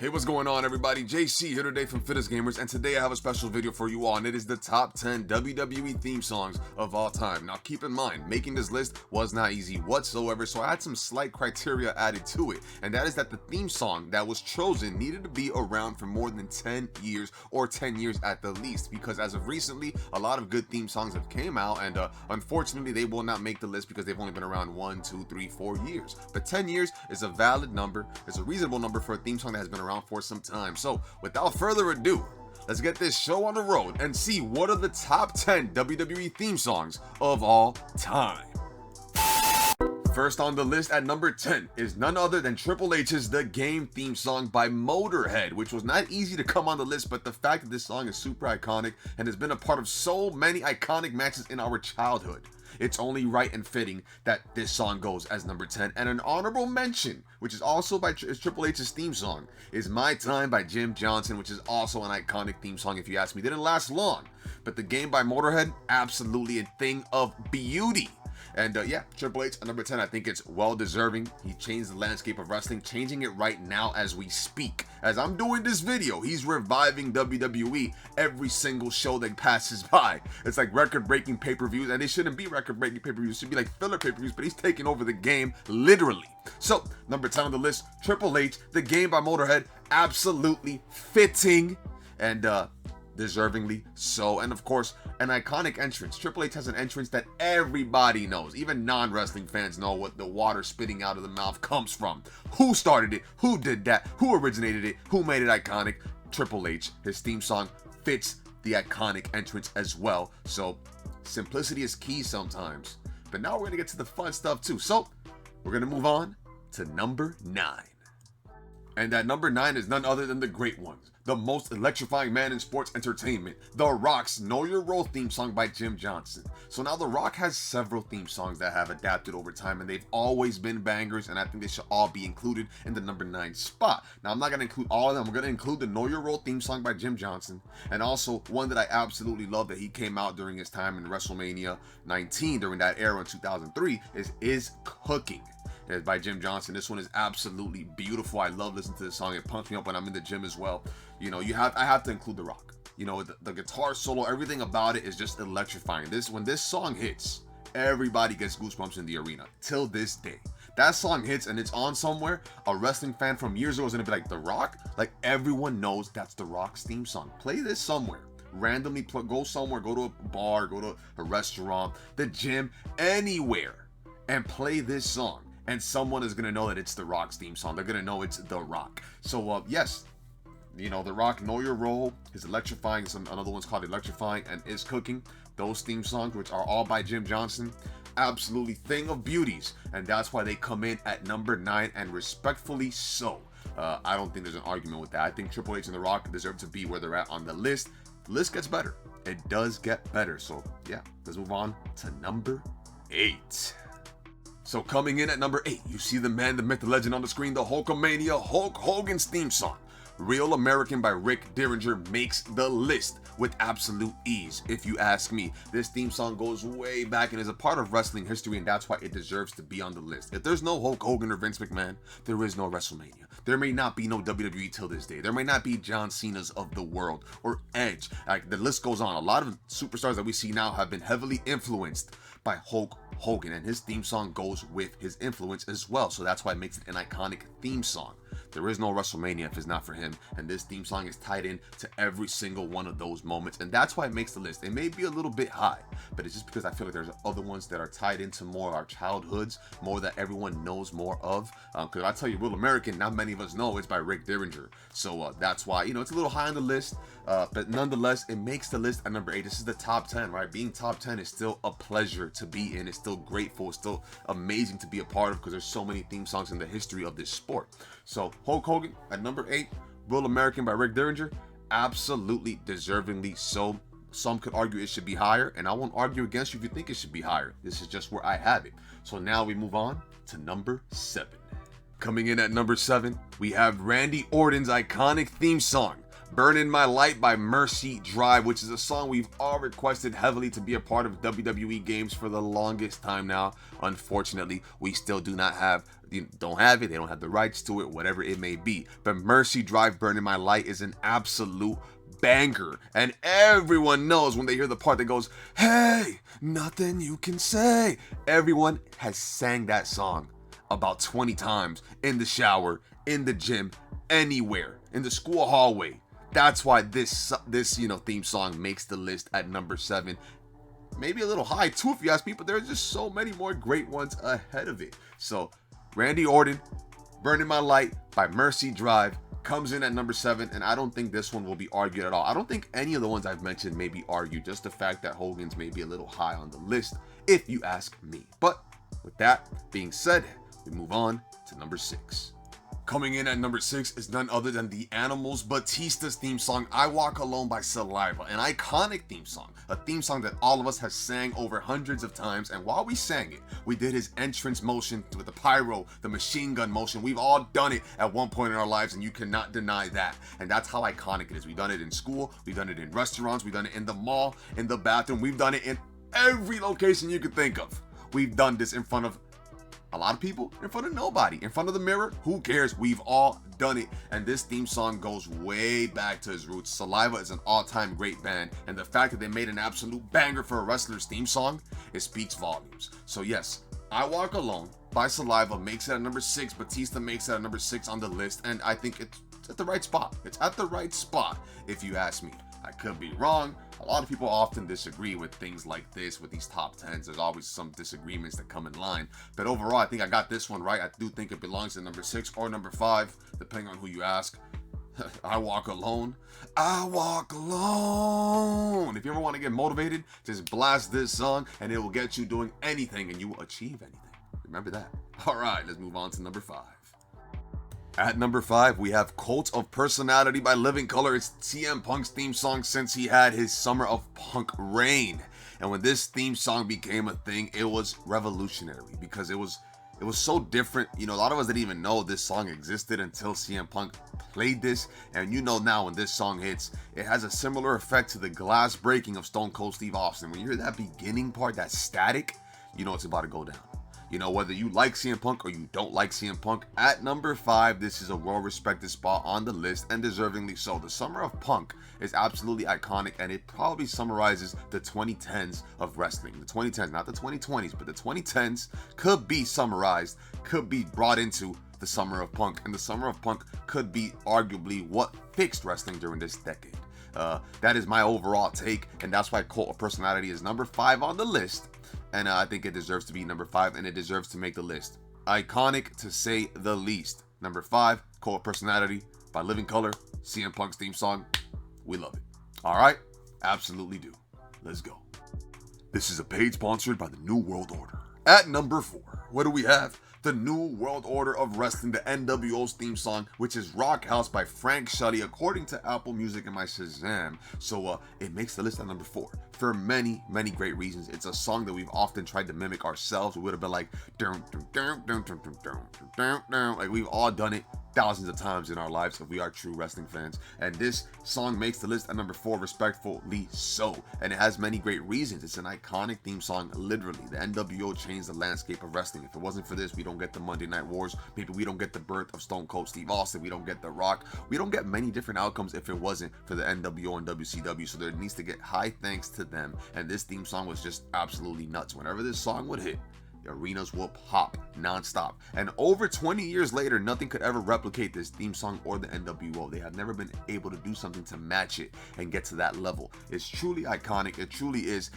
Hey, what's going on, everybody? JC here today from Fitness Gamers, and today I have a special video for you all, and it is the top 10 WWE theme songs of all time. Now, keep in mind, making this list was not easy whatsoever, so I had some slight criteria added to it, and that is that the theme song that was chosen needed to be around for more than 10 years, or 10 years at the least, because as of recently, a lot of good theme songs have came out, and unfortunately, they will not make the list because they've only been around 1, 2, 3, 4 years. But 10 years is a valid number, it's a reasonable number for a theme song that has been around for some time. So without further ado, let's get this show on the road and see what are the top 10 WWE theme songs of all time. First on the list at number 10 is none other than Triple H's The Game theme song by Motorhead, which was not easy to come on the list, but the fact that this song is super iconic and has been a part of so many iconic matches in our childhood, it's only right and fitting that this song goes as number 10. And an honorable mention, which is also by Triple H's theme song, is My Time by Jim Johnson, which is also an iconic theme song if you ask me. Didn't last long, but The Game by Motorhead, absolutely a thing of beauty. And yeah, Triple H at number 10, I think it's well deserving. He changed the landscape of wrestling, changing it right now as we speak. As I'm doing this video, he's reviving WWE every single show that passes by. It's like record-breaking pay-per-views, and they shouldn't be record-breaking pay-per-views. It should be like filler pay-per-views, but he's taking over the game, literally. So, number 10 on the list, Triple H, The Game by Motorhead, absolutely fitting, and deservingly so. And of course, an iconic entrance. Triple H has an entrance that everybody knows. Even non-wrestling fans know what the water spitting out of the mouth comes from. Who started it? Who did that? Who originated it? Who made it iconic? Triple H. His theme song fits the iconic entrance as well. So simplicity is key sometimes. But now we're going to get to the fun stuff too. So we're going to move on to number 9. And at number 9 is none other than the great ones, the most electrifying man in sports entertainment, The Rock's Know Your Role theme song by Jim Johnson. So now The Rock has several theme songs that have adapted over time, and they've always been bangers, and I think they should all be included in the number 9 spot. Now, I'm not going to include all of them. I'm going to include the Know Your Role theme song by Jim Johnson, and also one that I absolutely love that he came out during his time in WrestleMania 19 during that era in 2003 is Cooking. It's by Jim Johnson. This one is absolutely beautiful. I love listening to this song. It pumps me up when I'm in the gym as well. You know, I have to include The Rock. You know, the guitar solo, everything about it is just electrifying. When this song hits, everybody gets goosebumps in the arena till this day. That song hits and it's on somewhere, a wrestling fan from years ago is gonna be like, The Rock? Like, everyone knows that's The Rock's theme song. Play this somewhere. Randomly go somewhere, go to a bar, go to a restaurant, the gym, anywhere, and play this song. And someone is going to know that it's The Rock's theme song. They're going to know it's The Rock. So, yes, you know, The Rock, Know Your Role, is electrifying. Another one's called Electrifying and Is Cooking. Those theme songs, which are all by Jim Johnson, absolutely thing of beauties. And that's why they come in at number 9, and respectfully so. I don't think there's an argument with that. I think Triple H and The Rock deserve to be where they're at on the list. The list gets better. It does get better. So, yeah, let's move on to number 8. So coming in at number 8, you see the man, the myth, the legend on the screen, the Hulkamania, Hulk Hogan's theme song. Real American by Rick Derringer makes the list with absolute ease, if you ask me. This theme song goes way back and is a part of wrestling history, and that's why it deserves to be on the list. If there's no Hulk Hogan or Vince McMahon, there is no WrestleMania. There may not be no WWE till this day. There may not be John Cena's of the world or Edge. Like, the list goes on. A lot of superstars that we see now have been heavily influenced by Hulk Hogan, and his theme song goes with his influence as well. So that's why it makes it an iconic theme song. There is no WrestleMania if it's not for him, and this theme song is tied in to every single one of those moments, and that's why it makes the list. It may be a little bit high, but it's just because I feel like there's other ones that are tied into more of our childhoods, more that everyone knows more of. Because I tell you, Real American, not many of us know it's by Rick Derringer. So that's why, you know, it's a little high on the list, but nonetheless, it makes the list at number 8. This is the top 10, right? Being top 10 is still a pleasure to be in. It's still grateful. It's still amazing to be a part of, because there's so many theme songs in the history of this sport. So Hulk Hogan at number 8, Real American by Rick Derringer, absolutely deservingly so. Some could argue it should be higher, and I won't argue against you if you think it should be higher. This is just where I have it. So now we move on to number 7. Coming in at number 7, we have Randy Orton's iconic theme song, Burning My Light by Mercy Drive, which is a song we've all requested heavily to be a part of WWE games for the longest time now. Unfortunately, we still do not have you don't have it, they don't have the rights to it, whatever it may be. But Mercy Drive Burning My Light is an absolute banger, and everyone knows when they hear the part that goes, hey, nothing you can say. Everyone has sang that song about 20 times in the shower, in the gym, anywhere, in the school hallway. That's why this theme song makes the list at number 7. Maybe a little high too, if you ask me, but there's just so many more great ones ahead of it. So Randy Orton, Burning My Light by Mercy Drive comes in at number 7, and I don't think this one will be argued at all. I don't think any of the ones I've mentioned may be argued, just the fact that Hogan's may be a little high on the list, if you ask me. But with that being said, we move on to number 6. Coming in at number 6 is none other than the Animals Batista's theme song, I Walk Alone by Saliva, an iconic theme song, a theme song that all of us have sang over hundreds of times, and while we sang it, we did his entrance motion with the pyro, the machine gun motion. We've all done it at one point in our lives, and you cannot deny that, and that's how iconic it is. We've done it in school, we've done it in restaurants, we've done it in the mall, in the bathroom, we've done it in every location you could think of. We've done this in front of a lot of people, in front of nobody, in front of the mirror, who cares? We've all done it, and this theme song goes way back to its roots. Saliva is an all-time great band, and the fact that they made an absolute banger for a wrestler's theme song, it speaks volumes. So yes, I Walk Alone by Saliva makes it at number 6, Batista makes it at number 6 on the list, and I think it's at the right spot. It's at the right spot, if you ask me. I could be wrong. A lot of people often disagree with things like this, with these top 10s. There's always some disagreements that come in line. But overall, I think I got this one right. I do think it belongs in number 6 or number 5, depending on who you ask. I Walk Alone. I Walk Alone. If you ever want to get motivated, just blast this song and it will get you doing anything and you will achieve anything. Remember that. All right, let's move on to number 5. At number 5, we have Cult of Personality by Living Colour. It's CM Punk's theme song since he had his Summer of Punk reign. And when this theme song became a thing, it was revolutionary because it was so different. You know, a lot of us didn't even know this song existed until CM Punk played this. And you know now when this song hits, it has a similar effect to the glass breaking of Stone Cold Steve Austin. When you hear that beginning part, that static, you know it's about to go down. You know, whether you like CM Punk or you don't like CM Punk, at number 5, this is a well-respected spot on the list, and deservingly so. The Summer of Punk is absolutely iconic, and it probably summarizes the 2010s of wrestling. The 2010s, not the 2020s, but the 2010s could be summarized, could be brought into the Summer of Punk, and the Summer of Punk could be arguably what fixed wrestling during this decade. That is my overall take, and that's why Cult of Personality is number 5 on the list. And I think it deserves to be number 5, and it deserves to make the list. Iconic, to say the least. Number 5, Cult of Personality by Living Colour, CM Punk's theme song. We love it. All right? Absolutely do. Let's go. This is a page sponsored by the New World Order. At number 4, what do we have? The New World Order of Wrestling, the NWO's theme song, which is Rock House by Frank Shuddy, according to Apple Music and my Shazam. So it makes the list at number 4 for many, many great reasons. It's a song that we've often tried to mimic ourselves. We would have been like, dun, dun, dun, dun, dun, dun, dun, dun, dun. Like we've all done it thousands of times in our lives if we are true wrestling fans. And this song makes the list at number 4, respectfully so. And it has many great reasons. It's an iconic theme song, literally. The NWO changed the landscape of wrestling. If it wasn't for this, we don't get the Monday Night Wars. Maybe we don't get the birth of Stone Cold Steve Austin. We don't get The Rock. We don't get many different outcomes if it wasn't for the NWO and WCW. So there needs to get high thanks to them. And this theme song was just absolutely nuts. Whenever this song would hit, the arenas will pop nonstop. And over 20 years later, nothing could ever replicate this theme song or the NWO. They have never been able to do something to match it and get to that level. It's truly iconic. It truly is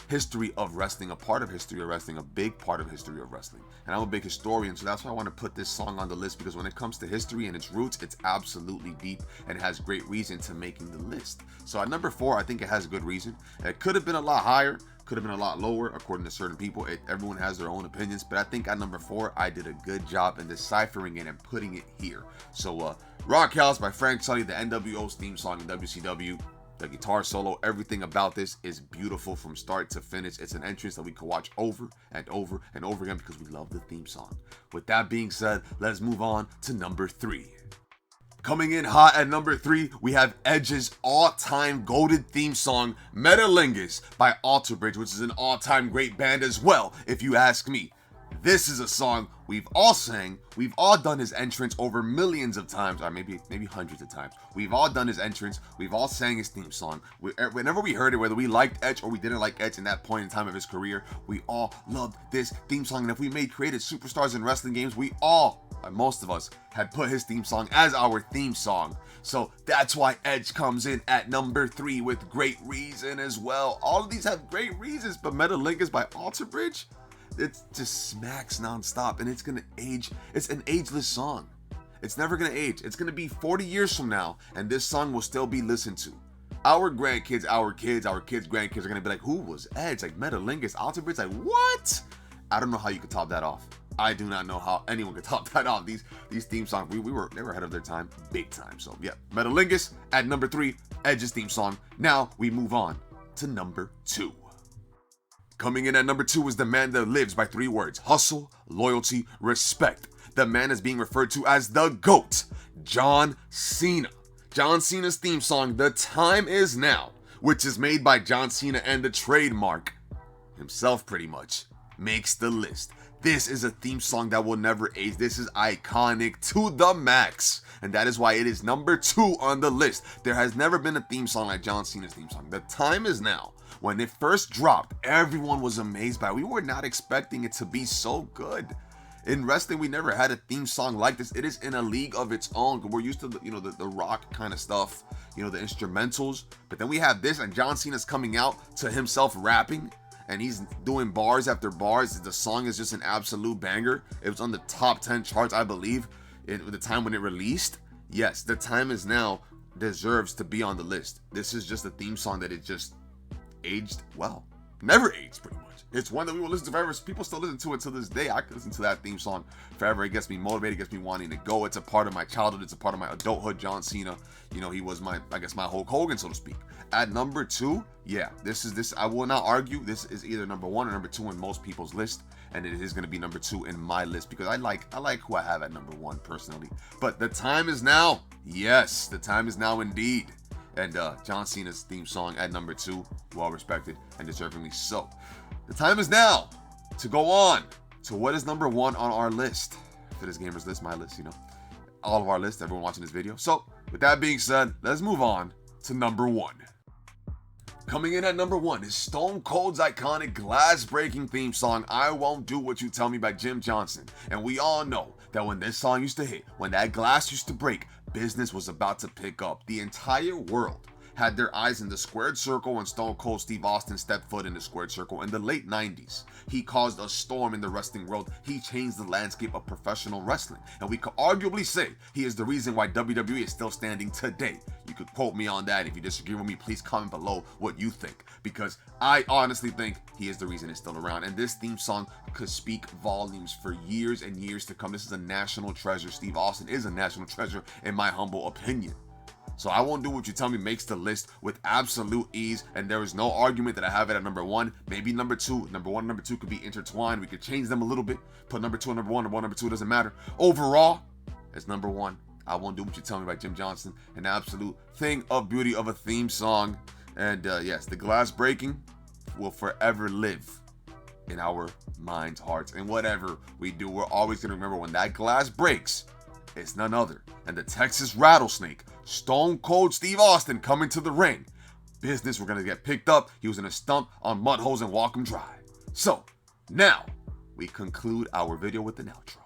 history of wrestling, a part of history of wrestling, a big part of history of wrestling. And I'm a big historian, so that's why I want to put this song on the list, because when it comes to history and its roots, it's absolutely deep and has great reason to making the list. So at number 4, I think it has a good reason. It could have been a lot higher, could have been a lot lower according to certain people. Everyone has their own opinions, but I think at number 4, I did a good job in deciphering it and putting it here. So Rock House by Frank Shuddy, the NWO's theme song in WCW. The guitar solo, everything about this is beautiful from start to finish. It's an entrance that we could watch over and over and over again because we love the theme song. With that being said, let's move on to number 3. Coming in hot at number 3, we have Edge's all-time goated theme song, Metalingus by Alter Bridge, which is an all-time great band as well, if you ask me. This is a song we've all sang. We've all done his entrance over millions of times, or maybe hundreds of times. We've all done his entrance. We've all sang his theme song. Whenever we heard it, whether we liked Edge or we didn't like Edge in that point in time of his career, we all loved this theme song. And if we made created superstars in wrestling games, we all, most of us, had put his theme song as our theme song. So that's why Edge comes in at number 3 with great reason as well. All of these have great reasons, but Metalingus by Alter Bridge, it just smacks nonstop, and it's gonna age. It's an ageless song. It's never gonna age. It's gonna be 40 years from now, and this song will still be listened to. Our grandkids, our kids, grandkids are gonna be like, who was Edge? Like Metalingus, Alter Bridge, like what? I don't know how you could top that off. I do not know how anyone could top that off. These theme songs, they were ahead of their time, big time. So yeah, Metalingus at number 3, Edge's theme song. Now we move on to number 2. Coming in at number 2 is the man that lives by 3 words: hustle, loyalty, respect. The man is being referred to as the GOAT, John Cena. John Cena's theme song, The Time Is Now, which is made by John Cena and the trademark himself pretty much, makes the list. This is a theme song that will never age. This is iconic to the max. And that is why it is number 2 on the list. There has never been a theme song like John Cena's theme song. The Time Is Now. When it first dropped, everyone was amazed by it. We were not expecting it to be so good. In wrestling, we never had a theme song like this. It is in a league of its own. We're used to the rock kind of stuff, the instrumentals. But then we have this, and John Cena's coming out to himself rapping, and he's doing bars after bars. The song is just an absolute banger. It was on the top 10 charts, I believe, at the time when it released. Yes, The Time Is Now deserves to be on the list. This is just a theme song that it just aged well. Never aged, pretty much. It's one that we will listen to forever. People still listen to it to this day. I could listen to that theme song forever. It gets me motivated, gets me wanting to go. It's a part of my childhood. It's a part of my adulthood. John Cena, he was my Hulk Hogan, so to speak. At number 2, yeah, this I will not argue. This is either number 1 or number 2 in most people's list, and it is going to be number 2 in my list because I like who I have at number 1 personally. But The Time Is Now. Yes, The Time Is Now indeed. And John Cena's theme song at number 2, well respected and deservingly so. The time is now to go on to what is number 1 on our list. Fittest Gamers list, my list, all of our lists, everyone watching this video. So with that being said, let's move on to number 1. Coming in at number 1 is Stone Cold's iconic glass-breaking theme song, I Won't Do What You Tell Me by Jim Johnson. And we all know that when this song used to hit, when that glass used to break, business was about to pick up. The entire world had their eyes in the squared circle when Stone Cold Steve Austin stepped foot in the squared circle in the late 90s. He caused a storm in the wrestling world. He changed the landscape of professional wrestling. And we could arguably say he is the reason why WWE is still standing today. You could quote me on that. If you disagree with me, please comment below what you think. Because I honestly think he is the reason it's still around. And this theme song could speak volumes for years and years to come. This is a national treasure. Steve Austin is a national treasure in my humble opinion. So I Won't Do What You Tell Me makes the list with absolute ease, and there is no argument that I have it at number 1, maybe number 2. Number 1 and number 2 could be intertwined. We could change them a little bit, put number 2 and number 1, number 2, doesn't matter. Overall, it's number 1. I Won't Do What You Tell Me by Jim Johnson, an absolute thing of beauty of a theme song. And yes, the glass breaking will forever live in our minds, hearts, and whatever we do, we're always going to remember when that glass breaks, it's none other than the Texas Rattlesnake, Stone Cold Steve Austin coming to the ring. Business were going to get picked up. He was going to stump on mud holes and walk them dry. So, now, we conclude our video with an outro.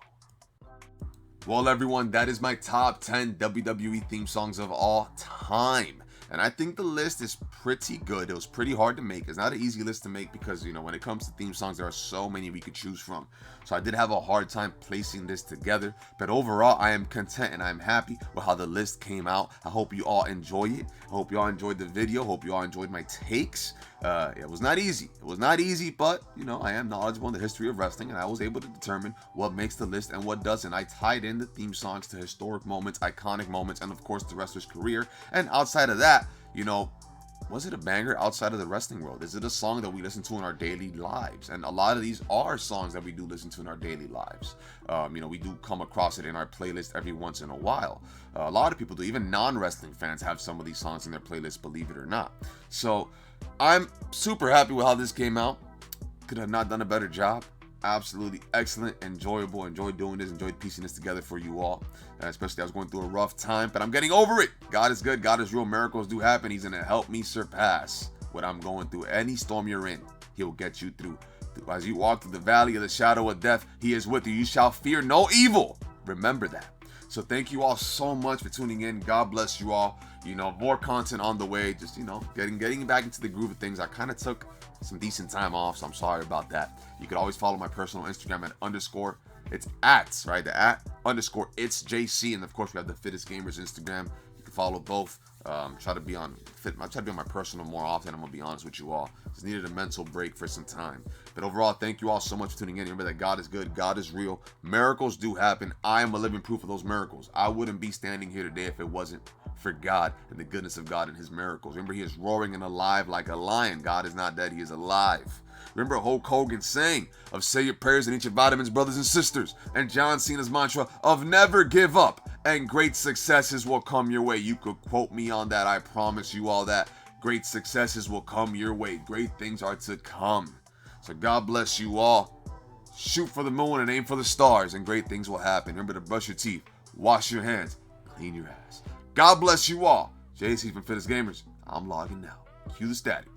Well, everyone, that is my top 10 WWE theme songs of all time. And I think the list is pretty good. It was pretty hard to make. It's not an easy list to make because, when it comes to theme songs, there are so many we could choose from. So I did have a hard time placing this together. But overall, I am content and I'm happy with how the list came out. I hope you all enjoy it. I hope you all enjoyed the video. Hope you all enjoyed my takes. It was not easy. It was not easy, but, I am knowledgeable in the history of wrestling, and I was able to determine what makes the list and what doesn't. I tied in the theme songs to historic moments, iconic moments, and of course the wrestler's career. And outside of that, was it a banger outside of the wrestling world? Is it a song that we listen to in our daily lives? And a lot of these are songs that we do listen to in our daily lives. We do come across it in our playlist every once in a while. A lot of people do. Even non-wrestling fans have some of these songs in their playlist, believe it or not. So I'm super happy with how this came out. Could have not done a better job. absolutely excellent, enjoyable. Enjoyed doing this, enjoyed piecing this together for you all. Especially I was going through a rough time, but I'm getting over it. God is good, God is real, miracles do happen. He's gonna help me surpass what I'm going through. Any storm you're in, he'll get you through. As you walk through the valley of the shadow of death, he is with you. You shall fear no evil. Remember that. So thank you all so much for tuning in. God bless you all. You know, more content on the way. Just, you know, getting back into the groove of things. I kind of took some decent time off, so I'm sorry about that. You could always follow my personal Instagram at _ it's @ right? The @ it's JC, and of course we have the Fittest Gamers Instagram. You can follow both. I try to be on my personal more often. I'm gonna be honest with you all. Just needed a mental break for some time. But overall, thank you all so much for tuning in. Remember that God is good, God is real. Miracles do happen. I am a living proof of those miracles. I wouldn't be standing here today if it wasn't for God and the goodness of God and his miracles. Remember, he is roaring and alive like a lion. God is not dead, he is alive. Remember Hulk Hogan saying of say your prayers and eat your vitamins, brothers and sisters. And John Cena's mantra of never give up and great successes will come your way. You could quote me on that. I promise you all that. Great successes will come your way. Great things are to come. So God bless you all. Shoot for the moon and aim for the stars and great things will happen. Remember to brush your teeth, wash your hands, clean your ass. God bless you all. JC from Fittest Gamers. I'm logging now. Cue the static.